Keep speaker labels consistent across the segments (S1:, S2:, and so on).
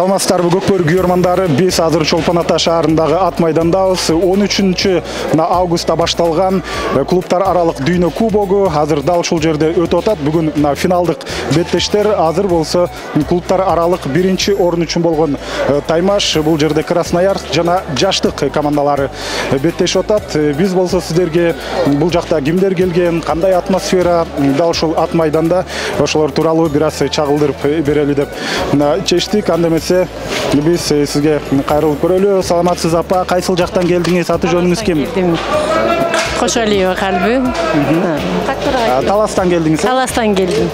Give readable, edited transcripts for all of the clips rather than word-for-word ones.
S1: Саламатсыздарбы көкбөр күйөрмандары, биз азыр Чолпон Ата шаарындагы ат майдандабыз. 13 августта башталган клубтар аралык дүйнө кубогу азыр дал ушул жерде өтүп атат. Бүгүн финалдык беттештер азыр болсо клубтар аралык биринчи орун үчүн болгон Таймаш, бул жерде Красноярск жана Жаштык командалары беттешип атат. Биз болсо сиздерге бул жакта кимдер келген, кандай атмосфера дал ушул ат майданда, ошолор тууралуу бир аз чагылдырып берели деп чечтик. Анда эмесе биз сизге кайрылып көрөлү. Саламатсыз апа, кайсыл жактан келдиңиз? Аты жөнүңүз ким?
S2: Кошалиева Калбы.
S1: Таластан келдиңиз?
S2: Таластан келдим.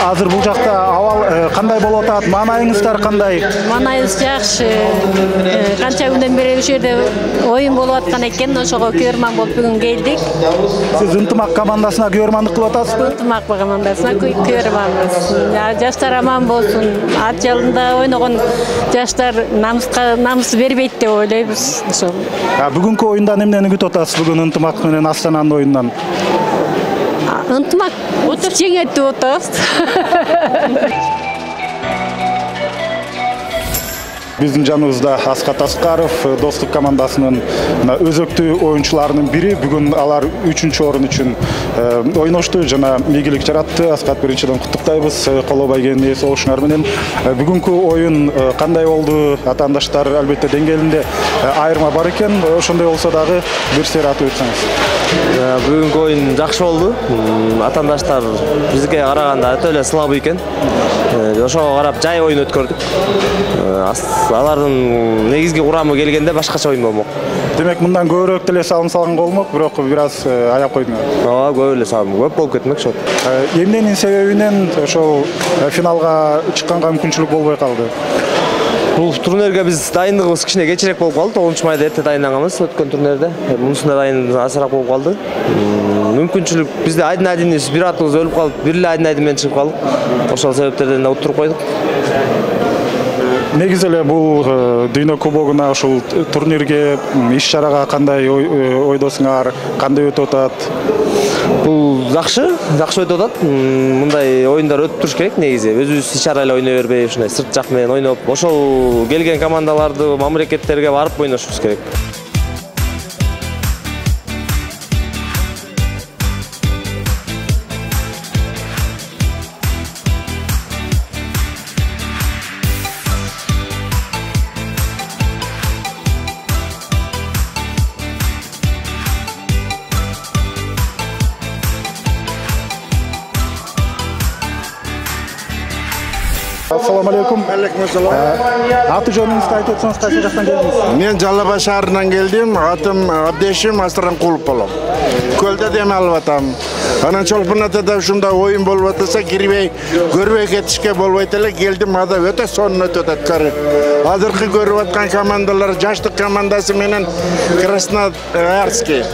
S1: Азыр бул жакта абал кандай болуп атат? Маанайыңыздар кандай?
S2: Маанайыбыз жакшы. Канча күндөн бери ушул жерде оюн болуп аткан экен, ошого күйөрман болуп бүгүн келдик.
S1: Сиз Ынтымак командасына күйөрмандык кылып атасызбы?
S2: Ынтымак командасына күйөрманбыз. Жаштар аман болсун. Ат жалында ойногон жаштар намыс бербейт деп ойлойбуз. Ошол.
S1: Бүгүнкү оюндан эмнени күтүп атасыз? Бүгүн Ынтымак менен Астананын оюнунан.
S2: Ынтымак жеңет деп атабыз.
S1: Биздин жаныбызда Аскат Аскаров, Достук командасынын өзөктүү оюнчуларынын бири. Бүгүн алар 3-чү орун үчүн ойношту жана ийгилик жаратты. Аскат, биринчиден куттуктайбыз. Коло байгенин ээси болушуңар менен. Бүгүнкү оюн кандай болду? Атаандаштар албетте деңгээлинде айырма бар экен. Ошондой болсо дагы бир сер атып өтсөңүз.
S3: Бүгүнкү оюн жакшы болду. Атаандаштар бизге караганда өтө эле сылабый экен. Ошого карап жай оюн өткөрдүк. Алардын негизги курамы келгенде башкача оюн болмок.
S1: Демек мындан көбүрөөк деле салым салган болмок, бирок бир аз аяп койдуңар.
S3: Ооба, көп эле салым, көп болуп кетмек ошо.
S1: Эмненин себебинен ошол финалга чыкканга мүмкүнчүлүк болбой калды?
S3: Бул турнирге биз дайындыгыбыз кичине кечирээк болуп калды. 9-майда эрте дайынданганбыз өткөн турнирде. Мунусунда дайындык азыраак болуп калды. Мүмкүнчүлүк бизде айдын-айдыныбыз бир атыбыз өлүп калып, бир эле айдын-айдын менен чыгып калдык. Ошол себептерден да утуруп койдук.
S1: Негизи эле бул дүйнө кубогуна, ушул турнирге, иш-чарага кандай ойдосуңар, кандай өтүп атат?
S3: Бул жакшы өтүп атат. Мындай оюндар өтүп туруш керек негизи. Өзүбүз иш-чара эле ойной бербей, ушундай сырт жак менен ойноп, ошол келген командаларды мамлекеттерге барып ойношубуз керек.
S1: Assalamu alaikum. Аты жөнүңүздү айтып өтсөңүз, кайсы жактан келдиңиз?
S4: Мен Жалал Абад шаарынан келдим. Атым Абдешим, Астран-Кулов болом. Көлдө дем алып атам. Анан Чолпон Атада ушундай оюн болуп атса, кирбей, көрбөй кетишке болбойт эле. Келдим, ада өтө сонун өтүп атат. Азыркы көрүп аткан командалар Жаштык командасы менен Красноярский.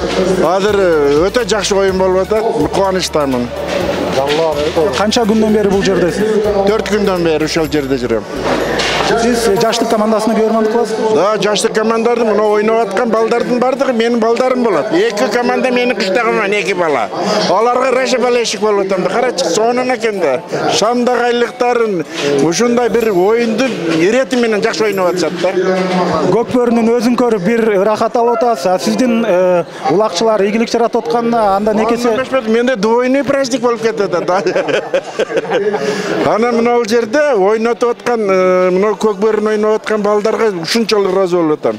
S4: Азыр өтө жакшы оюн болуп атат. Кубанычтамын.
S1: Канча күндөн бери бул жердесиз?
S4: 4 күндөн бери ошол жерде жүрөм.
S1: Сиз Жаштык командасына күйөрмандык кыласызбы?
S4: Да, Жаштык командаларды мына ойноп аткан балдардын бардыгы менин балдарым болот. 2 команда менин кыштагыман 2 бала. Аларга раша балешик болуп атам. Карачы, сонун экен да. Шамда кайлыктарын ушундай бир оюнду ирети менен жакшы ойноп атышат да.
S1: Көкбөрүнүн өзүн көрүп бир ырахат алып атасыз. Сиздин улакчылар ийгилик жаратып атканда анда некесе
S4: менде двойной праздник болуп кетет да. Анан мына бул жерде ойнотуп аткан мына көкбөрүн ойноп аткан балдарга ушунчалык ыраазы болуп атам.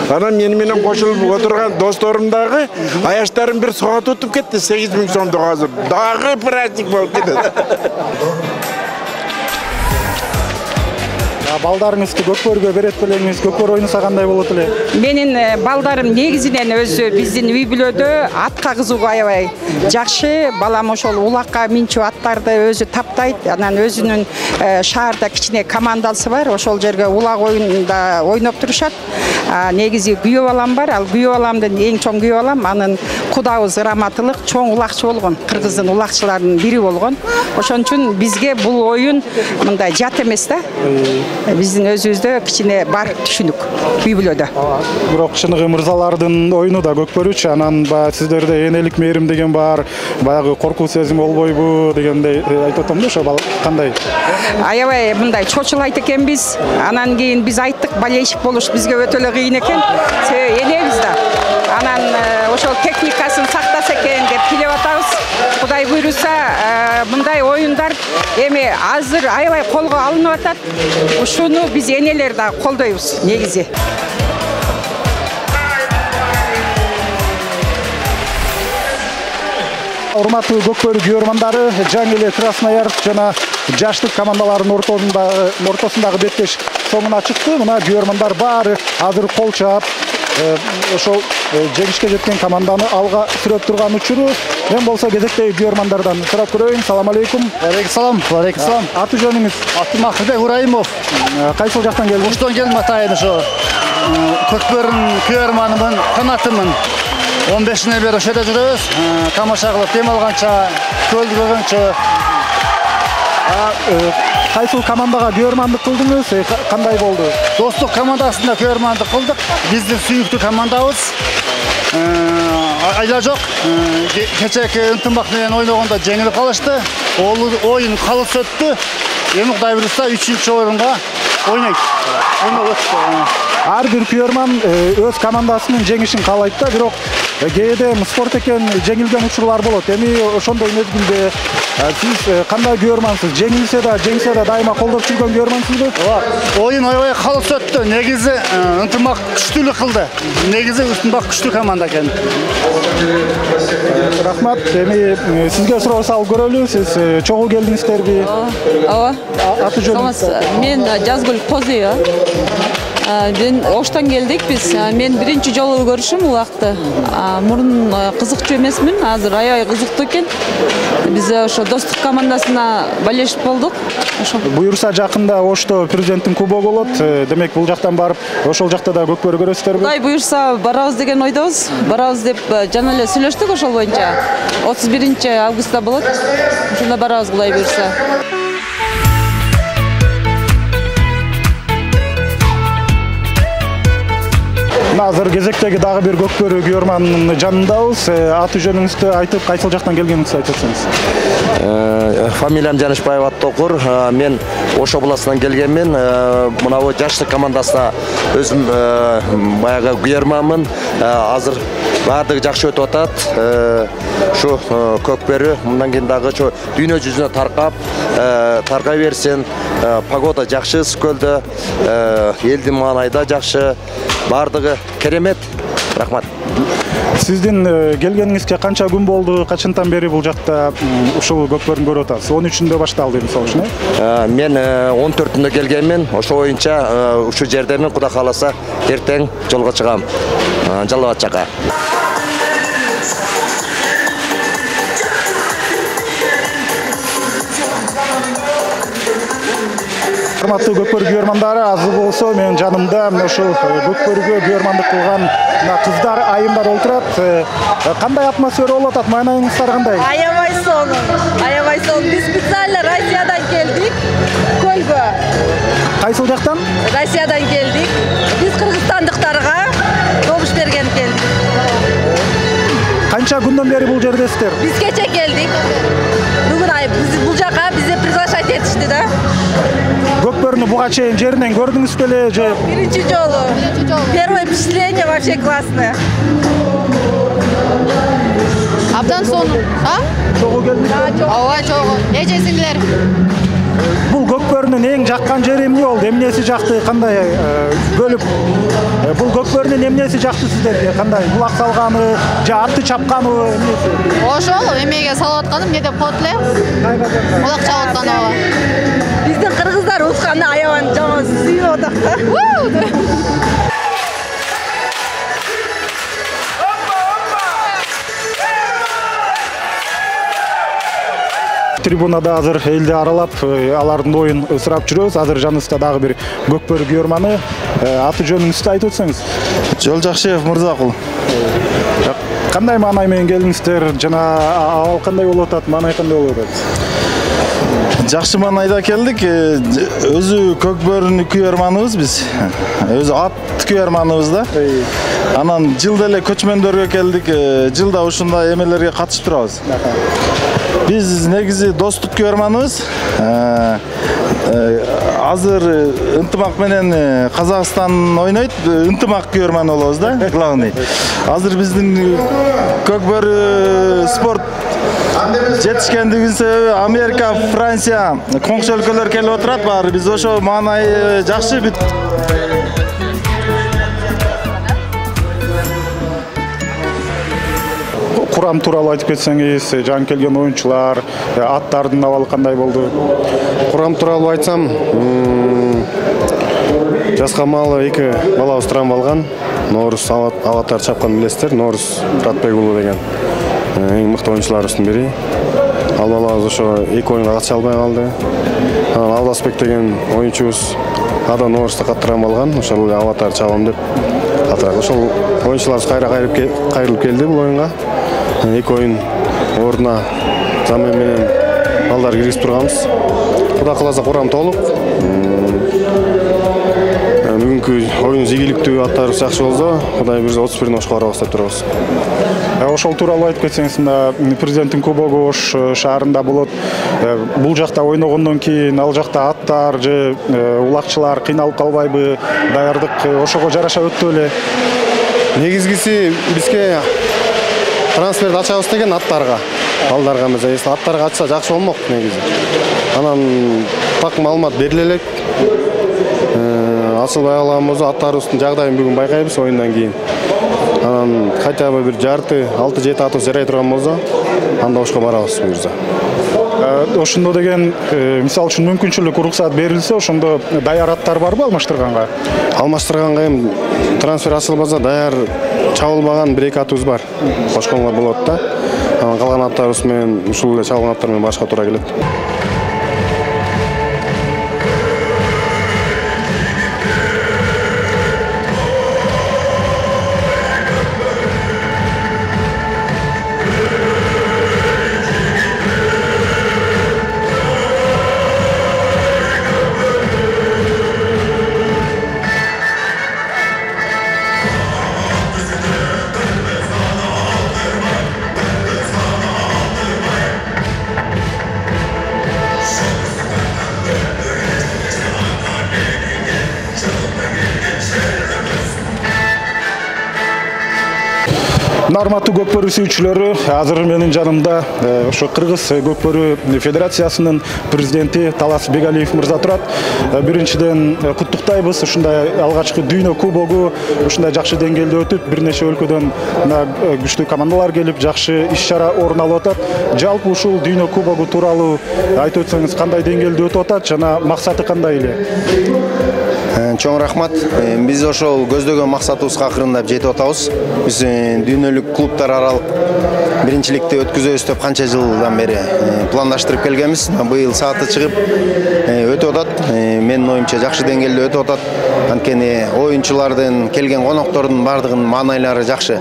S4: Анан мени менен кошулуп отурган досторум дагы аяштарын бир саат өтүп кетти. 8000 сомдук азыр. Дагы праздник болуп кетет.
S1: Балдарыңызды көкбөргө берет белеңиз, көкбөр ойнаса кандай болот эле?
S5: Менин балдарым негизинен өзү биздин үй бүлөдө атка кызыгуу аябай жакшы. Балам ошол улакка минчүү аттарды өзү таптайт. Анан өзүнүн шаарда кичине командасы бар. Ошол жерге улак оюнда ойноп турушат. Негизи күйөө балам бар. Ал күйөө баламдын эң чоң күйөө балам. Анын кудабыз ыраматылык чоң улакчы болгон. Кыргыздын улакчыларынын бири болгон. Ошон үчүн бизге бул оюн мындай жат эмес да. биздин өзүбүздө кичине бар түшүнүк үй бүлөдө.
S1: Бирок чыныгы мырзалардын оюну да көкпөрүүчү, анан баягы сиздерде энелик мээрим деген бар, баягы коркуу сезим болбойбу дегендей айтып атам да, ошо кандай?
S5: Аябай мындай чочулайт экенбиз. Анан кийин биз айттык, болельщик болуш бизге өтө эле кыйын экен. Себеби энебиз да. Анан ошол техникасын сактаса экен деп тилеп атабыз. Кудай буйруса, мындай оюндар эми азыр аябай колго алынып атат. Ушуну биз энелер да колдойбуз негизи.
S1: Урматтуу көкпөрүү күйөрмандары, жаңы эле Красноярск жана жаштык командаларынын ортосундагы беттеш соңуна чыкты. Мына күйөрмандар баары азыр кол чаап, ошол жеңишке жеткен команданы алга сүрөп турган учуру. Мен болсо кезектеги күйөрмандардан сурап көрөйүн. Салам алейкум.
S6: Алейкум салам.
S1: Аты жөнүңүз?
S6: Атым Акылбек Урайымов.
S1: Кайсыл жактан келдиңиз?
S6: Оштон келдим атайын ошо. Көкпөрүн күйөрманымын, канатымын. 15-не бери ошо жерде жүрөбүз. Тамаша кылып дем алганча, көлдү көргөнчө.
S1: Кайсыл командага күйөрмандык кылдыңыз? Кандай болду?
S6: Достук командасында күйөрмандык кылдык. Биздин сүйүктүү командабыз. Айла жок. Кечээки ынтымак менен ойногондо жеңилип калышты. Оюн калыс өттү. Эми Кудай буйруса 3-чү орунга ойнойт.
S1: Ар бир күйөрман өз командасынын жеңишин каалайт да, бирок кээде спорт экен жеңилген учурлар болот. Эми ошондой мезгилде сиз кандай күйөрмансыз? Жеңилсе да, жеңсе да дайыма колдоп жүргөн күйөрмансызбы?
S6: Оюн аябай калыс өттү. Негизи ынтымак күчтүүлүк кылды. Негизи ынтымак күчтүү команда экен.
S1: Рахмат. Эми сизге суроо салып көрөлү. Сиз чогуу келдиңиздерби?
S7: Ооба.
S1: Аты жөнүңүз?
S7: Мен Жазгүл Козуева. Мен Оштон келдик биз. Мен биринчи жолу көрүшүм улакты. Мурун кызыкчу эмесмин, азыр аябай кызыктуу экен. Биз ошо достук командасына болельщик болдук. Ошо.
S1: Буйруса жакында Ошто президенттин кубогу болот. Демек бул жактан барып, ошол жакта да көкпөрү көрөсүздөрбү?
S7: Кудай буйруса барабыз деген ойдобуз. Барабыз деп жана эле сүйлөштүк ошол боюнча. 31-августта болот. Ошондо барабыз Кудай буйруса.
S1: Азыр кезектеги дагы бир көкпөрүү күйөрманынын жанындабыз. Аты жөнүңүздү айтып, кайсыл жактан келгениңизди айтып өтсөңүз.
S8: Фамилиям Жанышбаев Аттокур. Мен Ошо областынан келгенмин. Мынабу жаштык командасына өзүм баягы күйөрманмын. Азыр баардыгы жакшы өтүп атат. Шу көкпөрүү мындан кийин дагы дүйнө жүзүнө таркай берсин. Погода жакшы көлдө, элдин маанайда жакшы. Баардыгы керемет. Рахмат.
S1: Сиздин келгениңизге канча күн болду? Качантан бери бул жакта ушул көкпөрүн көрүп атасыз? 13-үндө башталды мисалы үчүн.
S8: Мен 14-үндө келгенмин. Ошо боюнча ушу жердемин. Кудай кааласа эртең жолго чыгам. Жалал Абад жакка.
S1: Урматтуу көкпөрүү күйөрмандары, азыр болсо менин жанымда ошол көкпөрүгө күйөрмандык кылган кыздар, айымдар отурат. Кандай атмосфера болуп атат? Маанайыңыздар кандай?
S9: Аябай сонун. Биз специально Россиядан келдик. Көлгө.
S1: Кайсыл жактан?
S9: Россиядан келдик. Биз кыргызстандыктарга добуш берген келдик.
S1: Канча күндөн бери бул жердесиздер?
S9: Биз кече келдик. Бүгүн биз бул жака бизди приглашать этишти да.
S1: Көкпөрүнү буга чейин жеринен көрдүңүз беле же?
S9: Биринчи жолу. Первое впечатление вообще классное.
S10: Абдан сонун.
S1: Чогуу келдиңиз?
S10: Ооба, чогуу. Эжесиңдер.
S1: Бул көкпөрүнүн эң жаккан жери эмне болду? Эмнеси жакты? Кандай бөлүп? Бул көкпөрүнүн эмнеси жакты сиздерге? Кандай? Булак салганы, же атты чапканыбы, эмнеси?
S10: Ошол эмеге салып атканы, эмне деп коет эле? Булак чалып атканы ооба.
S9: Биздин кыргыздар утканды аябай жаман сүйүп атат да.
S1: Трибунада азыр элди аралап, алардын оюн сурап жүрөбүз. Азыр жаныбызда дагы бир көкпөрүү күйөрманы. Аты жөнүңүздү айтып өтсөңүз?
S6: Жолжакшиев Мырзакул.
S1: Кандай маанай менен келдиңиздер? Жана абал кандай болуп атат? Маанай кандай болуп атат?
S11: Жакшы маанайда келдик. Өзү көкбөрүнү күйөрманыбыз биз. Өзү ат күйөрманыбыз да. Анан жылда эле көчмөндөргө келдик. Жылда ушундай эмелерге катышып турабыз. Биз негизи достук күйөрманыбыз. Азыр ынтымак менен Казакстан ойнойт. Ынтымак күйөрман болобуз да, главный. Азыр биздин көкбөрү спорт жетишкендигинин себеби Америка, Франция, коңшу өлкөлөр келип отурат баары. Биз ошо маанай жакшы бүт.
S1: Курам тууралуу айтып кетсеңиз, жаңы келген оюнчулар, аттардын абалы кандай болду?
S12: Курам тууралуу айтсам, жаска маалы 2 балабыз травма алган. Норус Аватар чапкан билесиздер, Норус Ратбек уулу деген эң мыкты оюнчуларыбыздын бири. Ал балабыз ошо 2 оюнга катыша албай калды. Анан Алдасбек деген оюнчубуз ада Норуста травма алган, ошол эле Аватар чабам деп катырак. Ошол оюнчуларыбыз кайрылып келди бул оюнга. 2 оюн ордуна замен менен балдар киргизип турганбыз. Кудай кааласа курам толук. Бүгүнкү оюн ийгиликтүү, аттарыбыз жакшы болсо, Кудай бирзе 31 Ошко барабыз деп турабыз.
S1: Ошол тууралуу айтып кетсеңиз, президенттин кубогу Ош шаарында болот. Бул жакта ойногондон кийин ал жакта аттар же улакчылар кыйналып калбайбы? Даярдык ошого жараша өттү эле.
S12: Негизгиси бизге трансферди ачабыз деген аттарга. Балдарга эмес, если аттарга ачса жакшы болмок негизи. Анан так маалымат бериле элек. Ачылбай калган болсо аттарыбыздын жагдайын бүгүн байкайбыз оюндан кийин. Анан хотя бы бир жарты, 6-7 атыбыз жарай турган болсо, анда Ошко барабыз буюрса.
S1: Ошондо деген, мисалы үчүн мүмкүнчүлүк, уруксат берилсе, ошондо даяр аттар барбы алмаштырганга?
S12: Алмаштырганга эми трансфер ачылбаса, даяр чабылбаган 1-2 атыбыз бар. Кошконго болот да. Анан калган аттарыбыз менен ушул эле чабылган аттар менен башка туура келет.
S1: Урматтуу көкбөрү сүйүүчүлөрү, азыр менин жанымда ошо Кыргыз көкбөрү федерациясынын президенти Талас Бегалиев мырза турат. Биринчиден куттуктайбыз, ушундай алгачкы дүйнө кубогу ушундай жакшы деңгээлде өтүп, бир нече өлкөдөн күчтүү командалар келип, жакшы иш-чара орун алып атат. Жалпы ушул дүйнө кубогу тууралуу айтып өтсөңүз, кандай деңгээлде өтүп атат жана максаты кандай эле?
S13: Чоң рахмат. Биз ошол көздөгөн максатыбызга акырындап жетип атабыз. Биз дүйнөлүк клубтар аралык биринчиликти өткүзөбүз деп канча жылдан бери пландаштырып келгенбиз. Быйыл сааты чыгып өтүп атат. Менин оюмча жакшы деңгээлде өтүп атат. Анткени оюнчулардын, келген коноктордун бардыгынын маанайлары жакшы.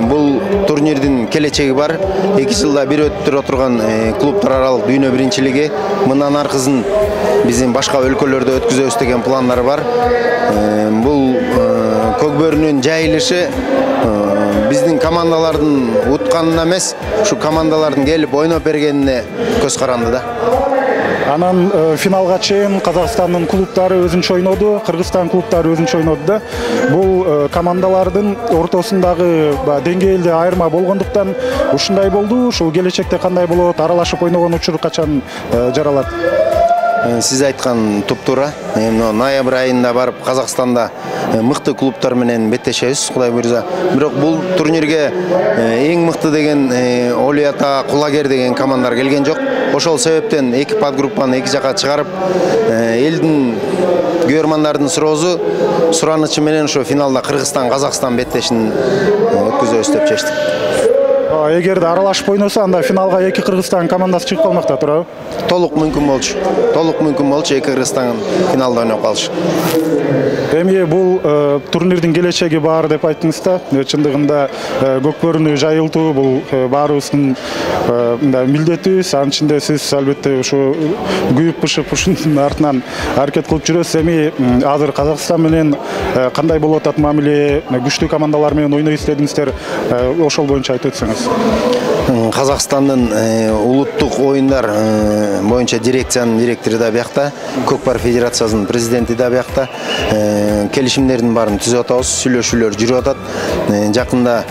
S13: Бул турнирдин келечеги бар. 2 жылда бир өтүп турган клубтар аралык дүйнө биринчилиги мындан аркысын биздин башка өлкөлөрдө өткүзөбүз деген пландар бар. Бул көкбөрүнүн жайылышы биздин командалардын утканына эмес, ушу командалардын келип ойноп бергенине көз каранды да.
S1: Анан финалга чейин Казакстандын клубтары өзүнчө ойноду, Кыргызстан клубтары өзүнчө ойноду да. Бул командалардын ортосундагы деңгээлде айырма болгондуктан ушундай болду. Ушул келечекте кандай болот, аралашып ойногон учур качан жаралат?
S13: Сиз айткан туп-туура. Ноябрь айында барып Казакстанда мыкты клубтар менен беттешебиз, Кудай буйрса. Бирок бул турнирге эң мыкты деген Олиата, Кулагер деген командалар келген жок. Ошол себептен 2 подгруппаны 2 жака чыгарып, элдин көрөрмандардын суранычы менен ошо финалда Кыргызстан, Казакстан беттешин өткүзөбүз деп чечтик.
S1: эгерде аралашып ойносо анда финалга эки Кыргызстан командасы чыгып калмакта туурабы?
S13: Толук мүмкүн болчу. Эки Кыргызстан финалда ойноп калышы.
S1: Эми бул турнирдин келечеги бар деп айттыңыз да. Чындыгында көкбөрүнү жайылтуу бул баарыбыздын милдетибиз. Анын ичинде сиз албетте ушу күйүп бышып ушунун артынан аракет кылып жүрөсүз. Эми азыр Казакстан менен кандай болуп атат мамиле, күчтүү командалар менен ойной истедиңиздер, ошол боюнча айтып өтсөңүз.
S13: Казакстандын улуттук оюндар боюнча дирекциянын директору да биякта, Көкпар Федерациясынын президенти да биякта. Келишимдердин баарын түзүп атабыз, сүйлөшүүлөр жүрүп атат. Жакында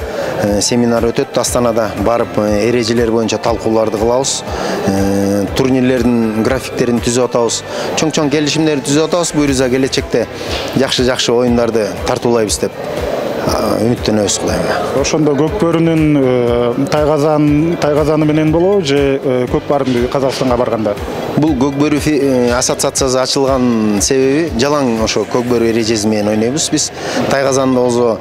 S13: семинар өтөт, Астанада барып эрежелер боюнча талкууларды кылабыз. Турнирлердин графиктерин түзүп атабыз. Чоң-чоң келишимдерди түзүп атабыз. Буюрса келечекте жакшы оюндарды тартуулайбыз деп үмүттөнөбүз Кудайыма.
S1: Ошондо көкбөрүнүн тайгазаны менен болобу же көкпардын Казакстанга барганда?
S13: Бул көкбөрү ассоциациясы ачылган себеби жалаң ошо көкбөрү эрежеси менен ойнойбуз. Биз тайгазанда болсо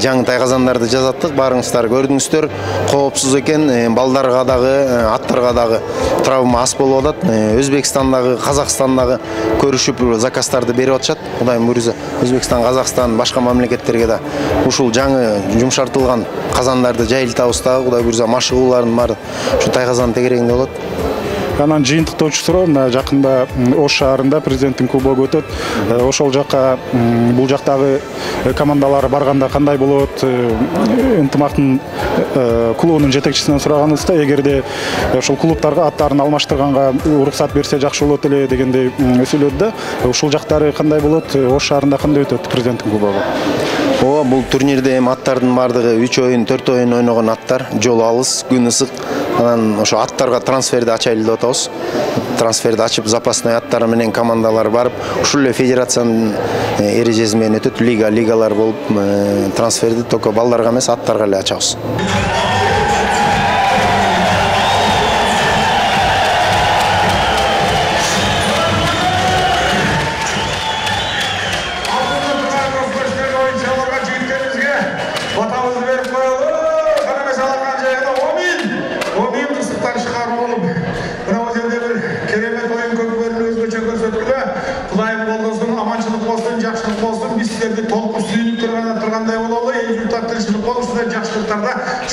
S13: жаңы тайгазандарды жасаттык, барыңыздар көрдүңүздөр. Коопсуз экен, балдарга дагы, аттарга дагы травма аз болуп атат. Өзбекстандагы, Казакстандагы көрүшүп заказдарды берип атышат. Кудайым буйрса, Өзбекстан, Казакстан, башка мамлекеттерге да ушул жаңы жумшартылган казандарды жайылтабыз да, Кудай буйрса машыгуулардын баары ушу тайгазан тегерегинде болот.
S1: Анан жыйынтыктоочу суроо, жакында Ош шаарында президенттин кубогу өтөт. Ошол жакка бул жактагы командалар барганда кандай болот? Ынтымактын клубунун жетекчисинен сураганыбызда, эгерде ошол клубтарга аттарын алмаштырганга уруксат берсе жакшы болот эле дегендей сөйлөдү да. Ушул жактары кандай болот? Ош шаарында кандай өтөт президенттин кубогу?
S13: Бул турнирде аттардын бардыгы 3 оюн, 4 оюн ойногон аттар, жол алыс, күн ысык. Анан ошо аттарга трансферди ачайлы деп атабыз. Трансферди ачып, запасной аттар менен командалар барып, ушул эле федерациянын эрежеси менен өтөт, лигалар болуп, трансферди только балдарга эмес, аттарга эле ачабыз.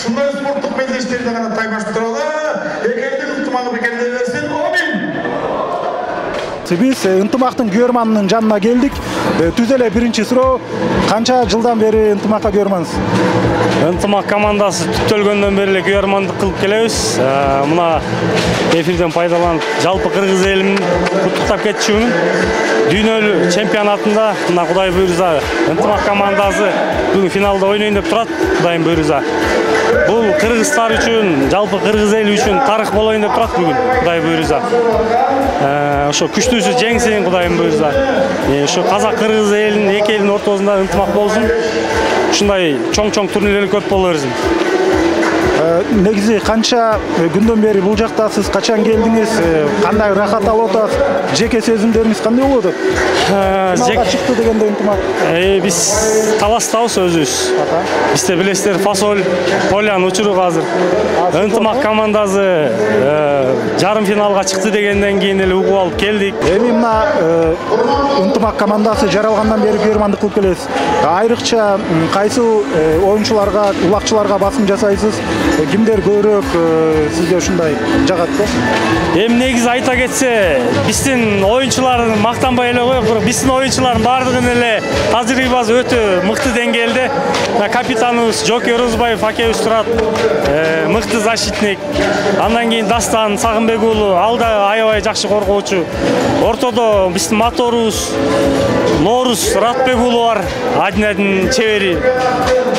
S14: Шундай спорттук мелдештерди гана таймаштыралы, экеуинин ынтымагы бекемдей берсин. Амин.
S1: Биз ынтымактын күйөрманынын жанына келдик. Түз эле биринчи суроо, канча жылдан бери ынтымакка күйөрмансыз?
S15: Ынтымак командасы түптөлгөндөн бери эле күйөрмандык кылып келебиз. Мына эфирден пайдаланып, жалпы кыргыз элин куттуктап кетчүмүн. Дүйнөлүк чемпионатында мына Кудай буйрса ынтымак командасы бүгүн финалда ойнойн деп турат. Кудайым буйрса. Бул кыргыздар үчүн, жалпы кыргыз эли үчүн тарых болоюн деп турат бүгүн. Кудай буйрса. Ошо күчтүүсү жеңсин, Кудайым буйрса. Ошо казак-кыргыз элинин, эки элдин ортосунда ынтымак болсун. Ушундай чоң-чоң турнирлер көп боло берсин.
S1: Негизи канча күндөн бери бул жакта сиз качан келдиңиз? Кандай рахат алып атасыз? Жеке сезимдериңиз кандай болуп атат? Финалга чыкты дегенде ынтымак.
S15: Биз таластабыз өзүбүз. Бизде билесиздер фасоль, полян учурук азыр. Ынтымак командасы жарым финалга чыкты дегенден кийин эле угуп алып келдик.
S1: Эми мына ынтымак командасы жаралгандан бери күйөрмандык кылып келесиз. Айрыкча кайсы оюнчуларга, улакчыларга басым жасайсыз? Кимдер көбүрөөк сизге ушундай жагат да?
S15: Эми негизи айта кетсе, биздин оюнчулар мактанбай эле коек, бирок биздин оюнчулардын баардыгынын эле тажрыйбасы өтө мыкты деңгээлде. Капитаныбыз Жоки Орозбаев акебиз турат, мыкты защитник. Андан кийин Дастан Сагынбек уулу, ал да аябай жакшы коргоочу. Ортодо биздин моторубуз Норус Ратбек уулу бар, адин чебери.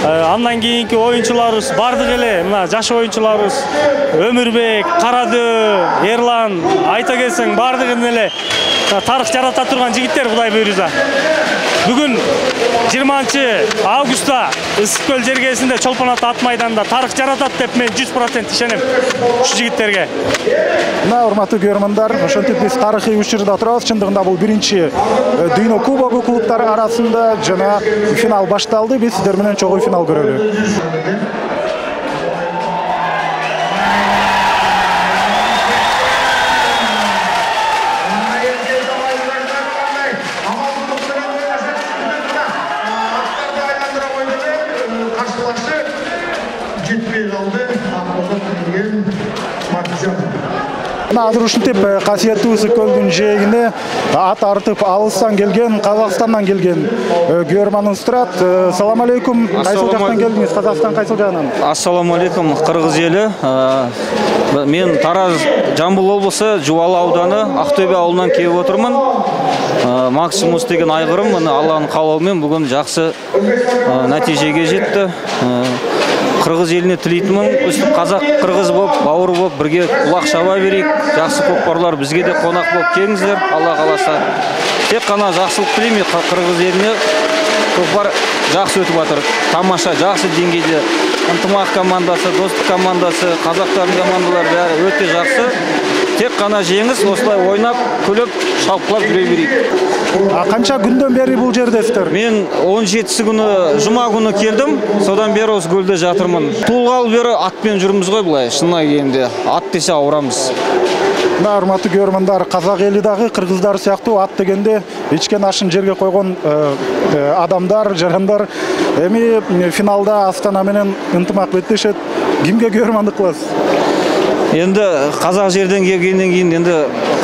S15: Андан кийинки оюнчуларыбыз баардыгы эле мына жаш оюнчуларыбыз Өмүрбек, Карадөө, Эрлан, айта кетсең баардыгын эле тарых жарата турган жигиттер, Кудай буйрса. Бүгүн 20 августта Ысык көл жергесинде Чолпон ата ат майданында тарых жаратат деп мен 100% ишенем ушу жигиттерге.
S1: Мына урматтуу көрөрмандар, ошентип биз тарыхый учурда турабыз. Чындыгында бул биринчи дүйнө кубогу клубтар арасында жана финал башталды. Биз сиздер менен чогуу финал көрөлү. Азыр ушинтип касиеттүү Ысык көлдүн жээгине ат артып алыстан келген, Казакстандан келген күйөрманыбыз турат. Салам алейкум. Кайсыл жактан келдиңиз? Казакстан кайсыл жагынан?
S16: Ассаламу алейкум, Кыргыз эли. Мен Тараз, Жамбыл облысы, Жубалы ауданы, Ақтөбе ауылынан келип отурмун. Максимус деген айгырым, Алланын каалоосу бүгүн жакшы натижеге жетти. Кыргыз элине тилейтинмин, өстүп казак, кыргыз болуп, бауыр болуп, бирге улак шаба берейик. Жакшы көкпарлар бизге де конак болуп келиңиздер, Алла кааласа. Тек кана жакшылык тилейм кыргыз элине. Көкпар жакшы өтүп атыр. Тамаша, жакшы деңгейде. Ынтымак командасы, достук командасы, казактардын командалары баары өтө жакшы. Тек кана жеңиз, осылай ойнап, күлүп, шалкылап жүрө берейик.
S1: Канча күндөн бери бул жердесиздер?
S16: Мен 17 күнү жума күнү келдим. Содан бери осы көлдө жатырмын. Туулгалы бери атпен жүрмүз ғой булай. Шынына келгенде ат десе ауырамыз.
S1: Урматтуу көрөрмандар, казак эли дагы кыргыздар сыяктуу ат дегенде ичкен ашын жерге койгон адамдар, жарандар. Эми финалда Астана менен ынтымак беттешет. Кимге көрөрмандык кыласыз?
S16: Енді қазақ жерден келгеннен кейін енді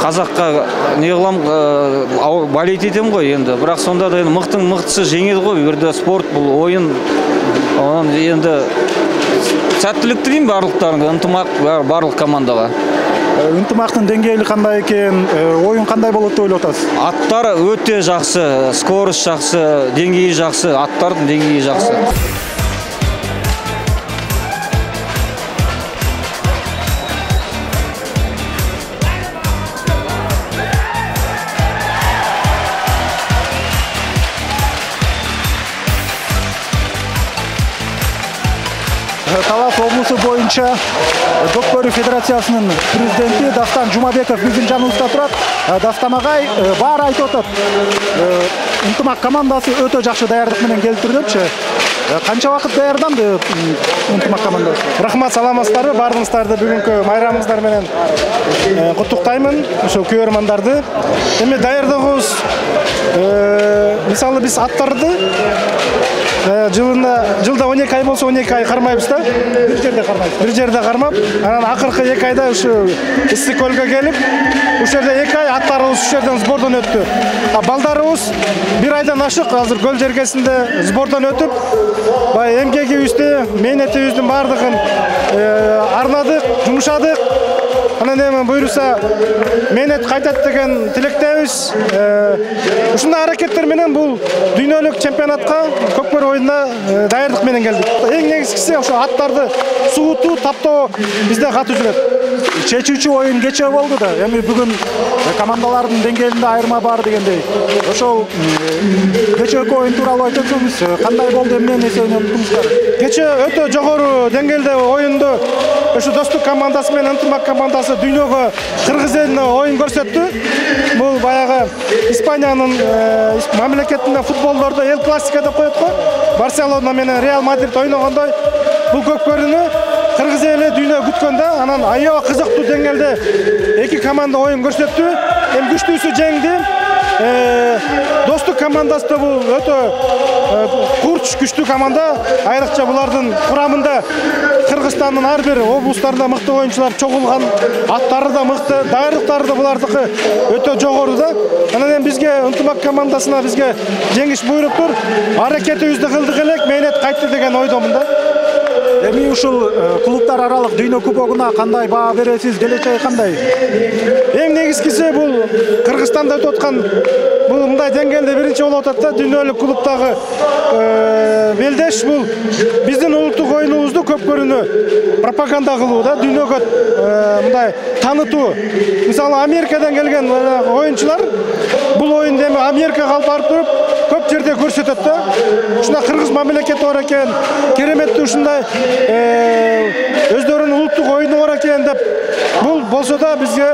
S16: қазаққа не қылам, болеть етем ғой енді. Бірақ сонда да мықтың мықтысы жеңеді ғой. Бірде спорт бұл ойын. Енді сәттілік тілеймін барлықтарыңға, ынтымақ барлық командаға.
S1: Ынтымақтың деңгейі қандай екен, ойын қандай болады деп ойлап отырсыз?
S16: Аттар өте жақсы, скорость жақсы, деңгейі жақсы, аттардың деңгейі жақсы.
S1: Талас облысы бойынша Көкбөрү федерациясының президенті Дастан Жумабеков біздің жанымызда тұрат. Дастан ағай бар айтып отыр. Ынтымақ командасы өтө жакшы даярдык менен келтирдипчи. Канча вакыт даярданды ынтымак командасы?
S17: Рахмат, саламатсыздарбы? Баарыңыздарды бүгүнкү майрамыңыздар менен куттуктаймын. Ошо көрөрмандарды. Эми даярдыгыбыз мисалы биз аттарды жылда 12 ай болсо 12 ай кармайбыз да. Бир жерде кармап, анан акыркы 2 айда ушу Ысык көлгө келип, ушул жерде 2 ай аттарыбыз ушул жерден сбордон өттү. Балдарыбыз 1 айдан ашык азыр көл жергесинде сбордон өтүп, бай эмгегибизди, мээнетибиздин баардыгын арнадык, жумушадык. Анан эми буйруса мээнет кайтат деген тилектебиз. Ушундай аракеттер менен бул дүйнөлүк чемпионатка Көкбөрү оюнуна даярдык менен келдик. Эң негизгиси ошо аттарды суутуу, таптоо бизде катуу жүрөт.
S1: Чечүүчү оюн кече болду да. Эми бүгүн командалардын деңгээлинде айырма бар дегендей. Ошол кечээки оюн тууралуу айтып өтсөңүз, кандай болду, эмне нерсени уктуңуздар?
S17: Кече өтө жогору деңгээлде оюнду ошо достук командасы менен ынтымак командасы дүйнөгө кыргыз элине оюн көрсөттү. Бул баягы Испаниянын мамлекетинде футболдордо эл классика деп коет го. Барселона менен Реал Мадрид ойногондой бул Көкбөрүнү кыргыз эли дүйнө күткөндө, анан аябай кызыктуу деңгээлде эки команда оюн көрсөттү. Эми күчтүүсү жеңди. Достук командасы да бул өтө курч күчтүү команда. Айрыкча булардын курамында Кыргызстандын ар бир облустарында мыкты оюнчулар чогулган, аттары да мыкты, даярдыктары да булардыкы өтө жогору да. Анан эми бизге ынтымак командасына бизге жеңиш буйруптур. Аракетибизди кылдык элек, мээнет кайтты деген ойдомун да.
S1: Эми ушул клубтар аралык дүйнө кубогуна кандай баа бересиз, келечеги кандай?
S17: Эң негизгиси бул Кыргызстанда өтүп аткан бул мындай деңгээлде биринчи болуп атат да, дүйнөлүк клубтагы белдеш бул биздин улуттук оюнубузду Көкбөрүнү пропаганда кылуу да, дүйнөгө мындай таанытуу. Мисалы Америкадан келген оюнчулар бул оюнду эми Америкага алып барып туруп көп жерде көрсөтөт да. Ушундай кыргыз мамлекети бар экен, кереметтүү ушундай өздөрүнүн улуттук оюну бар экен деп, бул болсо да бизге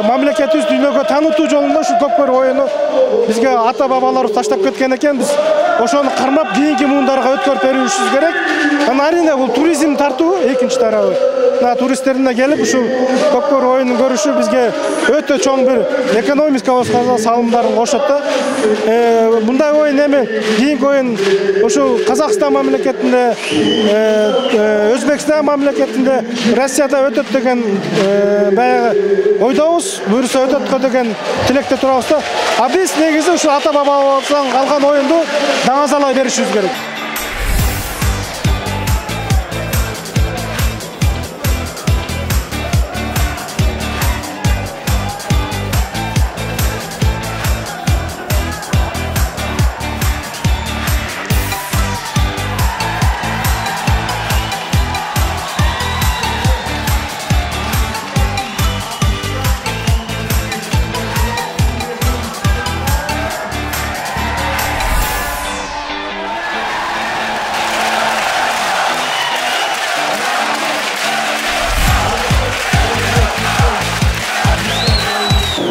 S17: мамлекетибиз дүйнөгө таанытуу жолунда ушу Көкбөрү оюну бизге ата бабаларыбыз таштап кеткен экен. Биз ошону кармап кийинки муундарга өткөрүп беришибиз керек. Әрине бұл туризм тарту екінші тарабы. Туристтеріне келіп, ұшу көкбөр ойынын көріші бізге өте чоң бір экономикалық салымдарын қошатты. Бұндай ойын еме кейінгі ойын ұшу Қазақстан мемлекетінде, Өзбекстан мемлекетінде, Россияда өтет деген ойдауыз, бұйырса өтетке деген тілекте тұрауызда. А біз негізі ұшу ата-бабалардан қалған ойынды даңазалай берішіміз керек.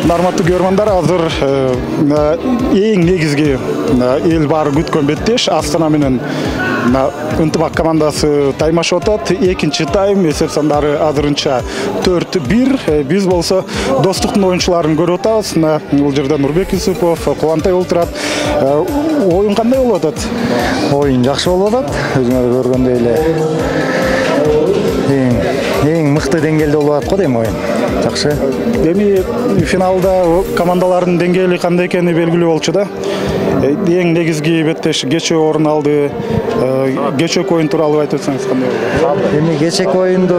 S1: Нарматтуу көрмандар, азыр эң негизги эл баары күткөн беттеш Астана менен ынтымак командасы таймашып атат. Экинчи тайм эсеп сандары азырынча 4-1. Биз болсо достуктун оюнчуларын көрүп атабыз. Бул жерде Нурбек Юсупов, Кубантай отурат. Оюн кандай болуп атат?
S6: Оюн жакшы болуп атат. Өзүңөр көргөндөй эле эң мыкты деңгээлде болуп атат го дейм оюн. Жакшы.
S1: Эми финалда командалардын деңгээли кандай экени белгилүү болчу да. Эң негизги беттеш кечээ орун алды. Кечээки оюн тууралуу айтып өтсөңүз кандай болду?
S6: Эми кечээки оюнду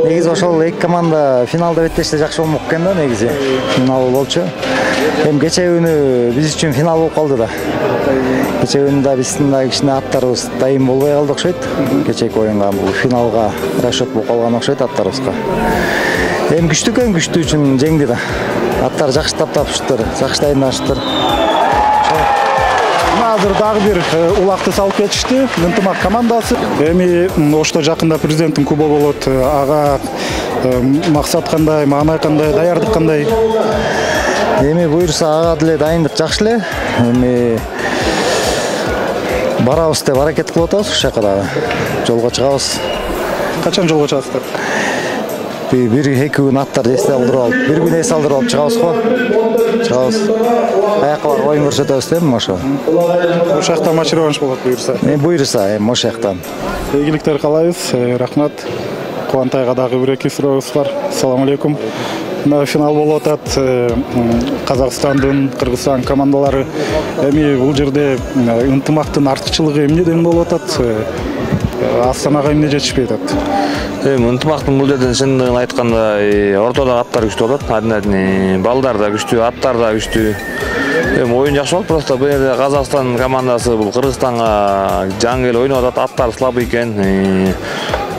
S6: негизи ошол эки команда финалда беттеште жакшы болмок экен да негизи. Финал болчу. Эми кечээ күнү биз үчүн финал болуп калды да. Кечээ күнү биздин да кичине аттарыбыз дайым болбой калды окшойт. Кечээки оюнга бул финалга расчет болуп калган окшойт аттарыбызга. Эми күчтүү үчүн жеңди да. Аттар жакшы таптапыштыр, жакшы дайындашыптыр.
S1: Азыр дагы бир улакты салып кетишти. Ынтымак командасы. Эми ошто жакында президенттин кубогу болот. Ага максат кандай, маанай кандай, даярдык кандай?
S6: Эми буйрса ага деле дайындык жакшы эле. Эми барабыз деп аракет кылып атабыз ушул жака дагы. Жолго чыгабыз.
S1: Качан жолго чыгасыздар?
S6: Bir-2 күн аттарды эсте алдырып алып, bir күн эс алдырып алып чыгабыз го. Чыгабыз. Аякка барып оюн көрсөтөбүз дейм ошо.
S1: Ошол жакта матч реванш болот буйрса.
S6: Буйрса, ошол жактан.
S1: Ийгиликтер каалайбыз. Рахмат. Кубантайга дагы бир-эки сурообуз бар. Assalamu алейкум. Финал болуп атат. Казакстандын, Кыргызстан командалары. Эми бул жерде ынтымактын артыкчылыгы эмнеден болуп атат? Астанага эмне жетишпей атат?
S3: Ынтымактын бул жерден чындыгын айтканда ортодогу аттар күчтүү болот. Балдар да күчтүү, аттар да күчтүү. Оюн жакшы болуп, просто бул жерде Казакстан командасы бул Кыргызстанга жаңы келип ойноп атат, аттар слабый экен.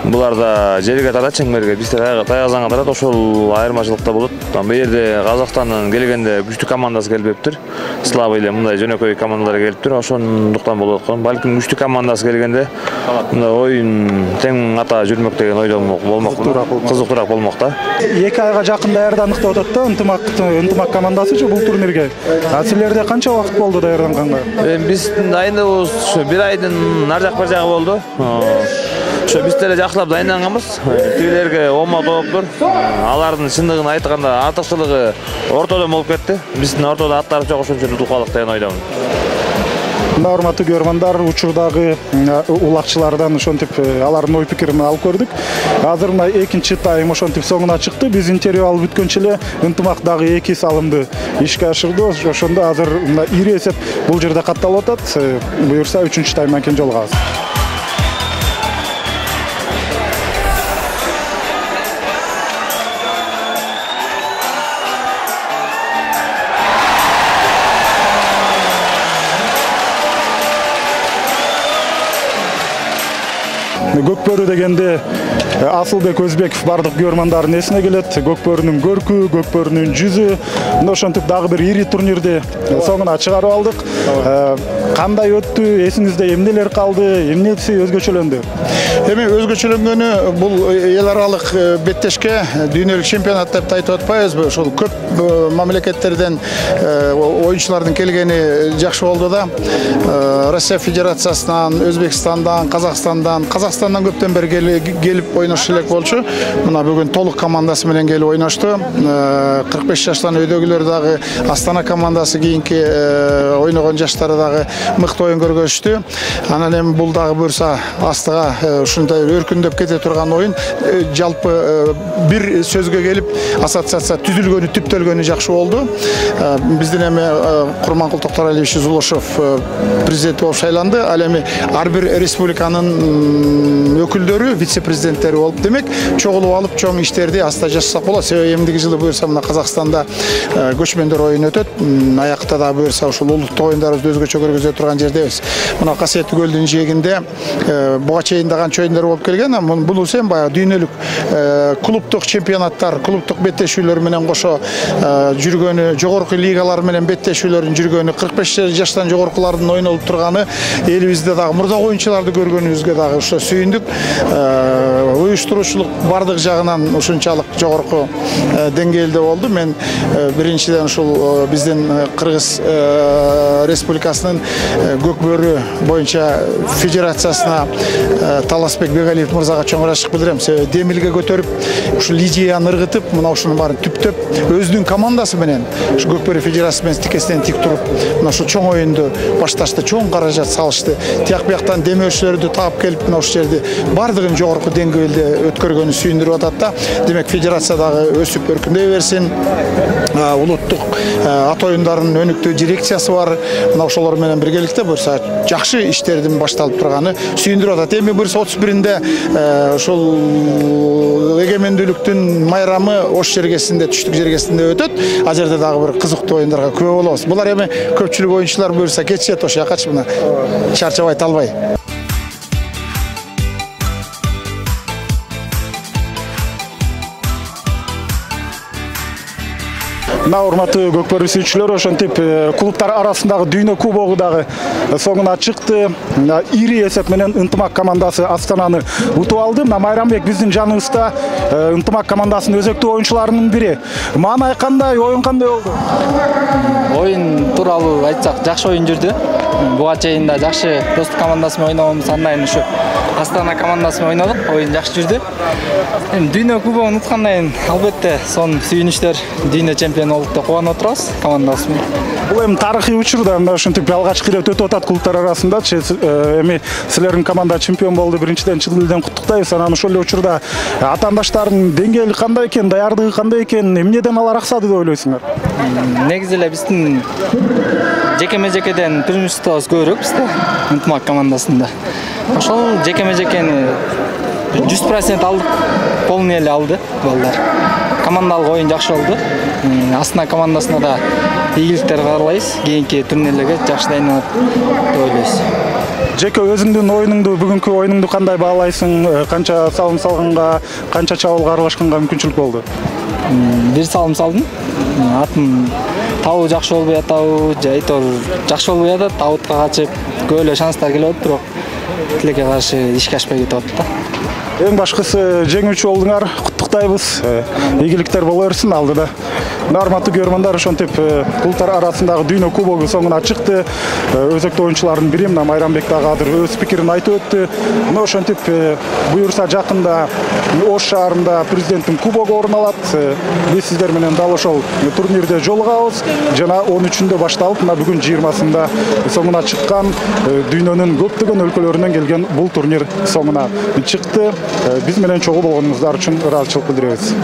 S3: Булар да жерге тарат, чеңберге, бизде таягазанга тарат, ошол айырмачылыкта болот. Бул жерде Казакстандан келгенде күчтүү командасы келбептир. Слабый эле мындай жөнөкөй командалар келиптир, ошондуктан болуп аткан. Балким күчтүү командасы келгенде мындай оюн тең ата жүрмөк деген ойдо болмок, кызыктуураак болмок да.
S1: 2 айга жакын даярдандык деп атат да ынтымак командасычы бул турнирге. Силерде канча убакыт болду даярданганга?
S3: Биздин дайындыгыбыз 1 айдын нар жак бер жагы болду. Ошо биз деле жакшылап дайынданганбыз. Тигилерге омо тооптур. Алардын чындыгын айтканда артыкчылыгы ортодон болуп кетти. Биздин ортодо аттар жок, ошон үчүн утуп калдык деген ойдомун.
S1: Урматтуу көрөрмандар, учурдагы улакчылардан ошентип алардын ой пикирин алып көрдүк. Азыр мына экинчи тайм ошентип соңуна чыкты. Биз интервью алып бүткөнчө эле ынтымак дагы 2 салымды ишке ашырды. Ошондо азыр мына ири эсеп бул жерде катталып атат. Буюрса 3-чү таймдан кийин жолугабыз. Көкбөрү дегенде Асылбек Өзбеков бардык көрөрмандардын эсине келет. Көкбөрүнүн көркү, Көкбөрүнүн жүзү. Ошентип дагы бир ири турнирди соңуна чыгарып алдык. кандай өттү, эсиңизде эмнелер калды, эмнеси өзгөчөлөндү?
S17: Эми өзгөчөлөнгөнү бул эл аралык беттешке дүйнөлүк чемпионат деп айтып атпайбызбы? Ошол көп мамлекеттерден оюнчулардын келгени жакшы болду да. Россия Федерациясынан, Өзбекстандан, Казакстандан көптөн бери келип ойношу элек болчу. Мына бүгүн толук командасы менен келип ойношту. 45 жаштан өйдөгүлөр дагы Астана командасы кийинки ойногон жаштары дагы мыкты оюн көргөзүштү. Анан эми бул дагы буюрса астыга ушундай өркүндөп кете турган оюн. Жалпы бир сөзгө келип ассоциация түзүлгөнү, түптөлгөнү жакшы болду. Биздин эми Курманкул Токтаралиевич Зулушев президент болуп шайланды. Ал эми ар бир республиканын өкүлдөрү, вице-президенттери болуп, демек чогулуп алып чоң иштерди аста жасасак болот. Себеби эмдиги жылы буюрса мына Казакстанда көчмөндөр оюну өтөт. Аякта да буюрса ушул улуттук оюндарыбызды өзгөчө көргөзө турган жердебиз. Мына Касиеттүү көлдүн жээгинде буга чейин да канча оюндар болуп келген. Бунусу эми баягы дүйнөлүк клубтук чемпионаттар, клубтук беттешүүлөр менен кошо жүргөнү, жогорку лигалар менен беттешүүлөрдүн жүргөнү, 45 жаштан жогоркулардын ойнолуп турганы, элибизде дагы мурда оюнчуларды көргөнүбүзгө дагы ошо сүйүндүк. Уюштуруучулук бардык жагынан ушунчалык жогорку деңгээлде болду. Мен биринчиден ушул биздин Кыргыз Республикасынын Көкбөрү боюнча федерациясына Таласбек Бегалиев мырзага чоң ырашык билдирем. Себеби демилге көтөрүп, ушул идеяны ыргытып, мына ушунун баарын түптөп, өзүнүн командасы менен, ушу Көкбөрү федерациясы менен тикесинен тик туруп, мына ушул чоң оюнду башташты, чоң каражат салышты. Тияк бияктан демөөрчүлөрдү таап келип, мына ушул жерде бардыгын жогорку деңгээлде өткөргөнү сүйүндүрүп атат да. Демек федерация дагы өсүп өркүндөй берсин. Улуттук ат оюндарынын өнүктүү дирекциясы бар. Мына ошолор менен биргеликте буюрса жакшы иштердин башталып турганы сүйүндүрүп атат. Эми буюрса 31-нде ошол эгемендүүлүктүн майрамы Ош жергесинде, түштүк жергесинде өтөт. Ал жерде дагы бир кызыктуу оюндарга күбө болобуз. Булар эми көпчүлүк оюнчулар буюрса кетишет ошол жакачы, мына чарчабай талбай.
S1: Мына урматтуу Көкбөрү сүйүүчүлөрү, ошентип клубтар арасындагы дүйнө кубогу дагы соңуна чыкты. Ири эсеп менен Ынтымак командасы Астананы утуп алды. Мына Майрамбек биздин жаныбызда Ынтымак командасынын өзөктүү оюнчуларынын бири. Мага айткандай, оюн кандай болду?
S18: Оюн тууралуу айтсак, жакшы оюн жүрдү. Буга чейин да жакшы достук командасы менен ойногонбуз. Андан кийин ушу Астана командасы менен ойнодук. Оюн жакшы жүрдү. Эми дүйнө кубогун уткандан кийин албетте сонун сүйүнүчтөр, дүйнө чемпиону болуп да кубанып отурабыз командабыз менен.
S1: Бул эми тарыхый учур да, мына ушинтип алгачкы ирет өтүп атат клубтар арасында. Эми силердин команда чемпион болду, биринчиден чын элден куттуктайбыз. Анан ошол эле учурда атаандаштардын деңгээли кандай экен, даярдыгы кандай экен, эмнеден алар аксады деп ойлойсуңар?
S18: Негизи эле биздин жекеме-жекеден преимуществобуз көбүрөөк бизде Ынтымак командасында. Ошол жекеме-жекени 100% алдык, полный эле алды балдар. Командалык оюн жакшы болду. Астана командасына да ийгиликтер каалайбыз. Кийинки турнирлерге жакшы дайындалат деп ойлойбуз.
S1: Жеке өзүңдүн оюнуңду, бүгүнкү оюнуңду кандай баалайсың? Канча салым салганга, канча чабуулга аралашканга мүмкүнчүлүк болду?
S18: Бир салым салдым. Атым табуу жакшы болбой атабы, же айтор жакшы болбой атат, аутка качып, көп эле шанстар келип атат, бирок тилекке каршы ишке ашпай кетип атат да.
S1: Эң башкысы жеңүүчү болдуңар, куттуктайбыз. Ийгиликтер боло берсин алдыда. Урматтуу көрөрмандар, ошентип клубтар арасындагы дүйнө кубогу соңуна чыкты. Өзөктүү оюнчулардын бири мына Майрамбек дагы азыр өз пикирин айтып өттү. Мына ошентип буюрса жакында Ош шаарында президенттин кубогу орун алат. Биз сиздер менен дал ошол турнирде жолугабыз. Жана 13-үндө башталып, мына бүгүн 20-сында соңуна чыккан дүйнөнүн көптөгөн өлкөлөрүнөн келген бул турнир соңуна чыкты. Биз менен чогуу болгонуңуздар үчүн ыраазычылык билдиребиз.